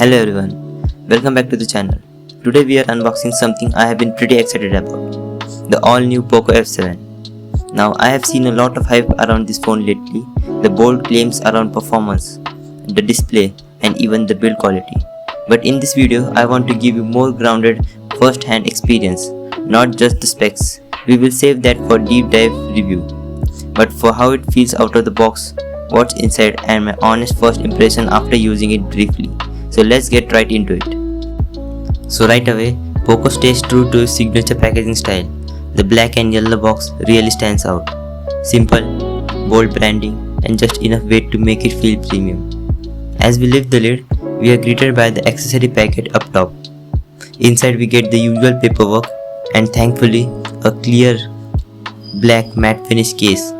Hello everyone, welcome back to the channel. Today we are unboxing something I have been pretty excited about, the all new Poco F7. Now I have seen a lot of hype around this phone lately, the bold claims around performance, the display and even the build quality. But in this video I want to give you more grounded first-hand experience, not just the specs. We will save that for deep dive review, but for how it feels out of the box, what's inside and my honest first impression after using it briefly. So let's get right into it. So right away, Poco stays true to its signature packaging style. The black and yellow box really stands out. Simple, bold branding and just enough weight to make it feel premium. As we lift the lid, we are greeted by the accessory packet up top. Inside we get the usual paperwork and thankfully a clear black matte finish case.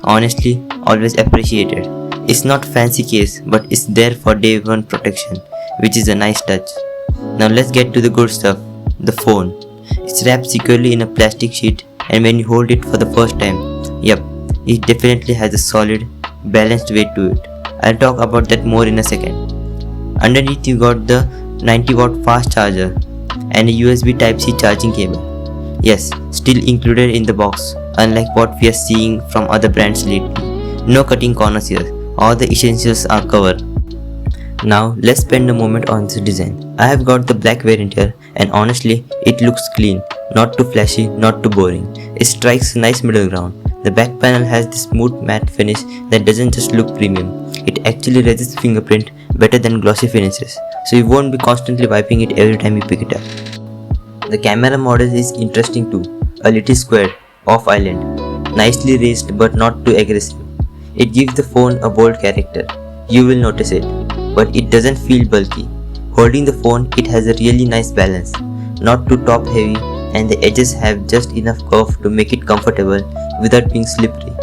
Honestly, always appreciated. It's not fancy case, but it's there for day one protection, which is a nice touch. Now let's get to the good stuff, the phone. It's wrapped securely in a plastic sheet and when you hold it for the first time, yep, it definitely has a solid, balanced weight to it. I'll talk about that more in a second. Underneath you got the 90-watt fast charger and a USB Type-C charging cable. Yes, still included in the box, unlike what we are seeing from other brands lately. No cutting corners here, all the essentials are covered. Now let's spend a moment on the design. I have got the black variant here and honestly it looks clean, not too flashy, not too boring. It strikes a nice middle ground. The back panel has this smooth matte finish that doesn't just look premium. It actually resists fingerprint better than glossy finishes, so you won't be constantly wiping it every time you pick it up. The camera model is interesting too, a little squared, off island, nicely raised but not too aggressive. It gives the phone a bold character. You will notice it, but it doesn't feel bulky. Holding the phone, it has a really nice balance, not too top heavy, and the edges have just enough curve to make it comfortable without being slippery.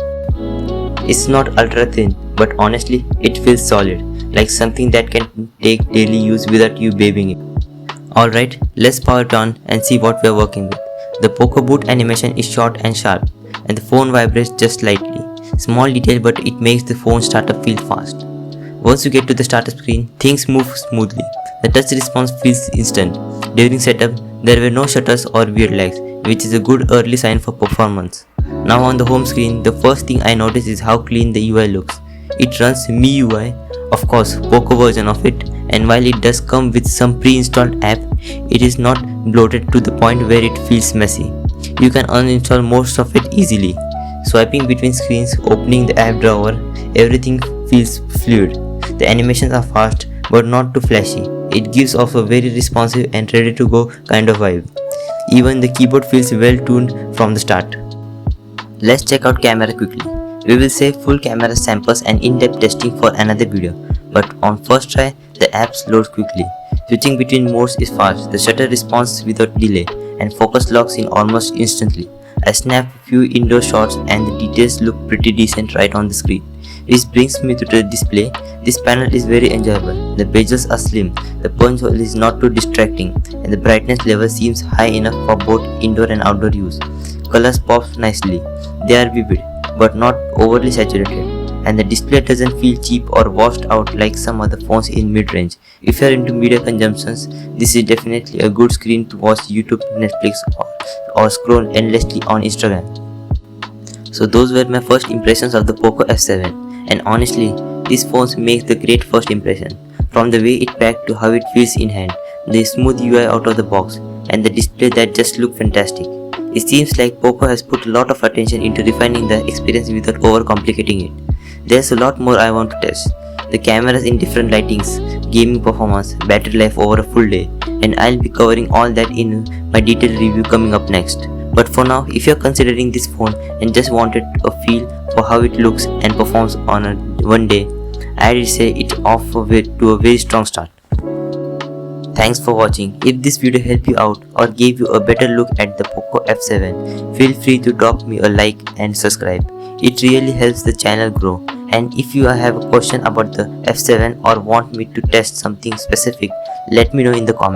It's not ultra thin, but honestly, it feels solid, like something that can take daily use without you babying it. Alright, let's power it on and see what we are working with. The Poco boot animation is short and sharp, and the phone vibrates just slightly. Small detail, but it makes the phone startup feel fast. Once you get to the startup screen, things move smoothly. The touch response feels instant. During setup, there were no shutters or weird lags, which is a good early sign for performance. Now on the home screen, the first thing I notice is how clean the UI looks. It runs MIUI, of course, Poco version of it, and while it does come with some pre-installed app, it is not bloated to the point where it feels messy. You can uninstall most of it easily. Swiping between screens, opening the app drawer, everything feels fluid. The animations are fast but not too flashy. It gives off a very responsive and ready to go kind of vibe. Even the keyboard feels well tuned from the start. Let's check out camera quickly. We will save full camera samples and in-depth testing for another video, but on first try, the apps load quickly. Switching between modes is fast, the shutter responds without delay, and focus locks in almost instantly. I snapped a few indoor shots and the details look pretty decent right on the screen. Which brings me to the display. This panel is very enjoyable. The bezels are slim, the punch hole is not too distracting, and the brightness level seems high enough for both indoor and outdoor use. Colors pop nicely. They are vivid, but not overly saturated. And the display doesn't feel cheap or washed out like some other phones in mid-range. If you are into media consumptions, this is definitely a good screen to watch YouTube, Netflix or scroll endlessly on Instagram. So those were my first impressions of the Poco F7, and honestly, these phones make the great first impression. From the way it packed to how it feels in hand, the smooth UI out of the box, and the display that just look fantastic. It seems like Poco has put a lot of attention into refining the experience without overcomplicating it. There's a lot more I want to test. The cameras in different lightings, gaming performance, battery life over a full day, and I'll be covering all that in my detailed review coming up next. But for now, if you're considering this phone and just wanted a feel for how it looks and performs on a one day, I'd say it's off to a very strong start. Thanks for watching. If this video helped you out or gave you a better look at the Poco F7, feel free to drop me a like and subscribe. It really helps the channel grow. And if you have a question about the F7 or want me to test something specific, let me know in the comments.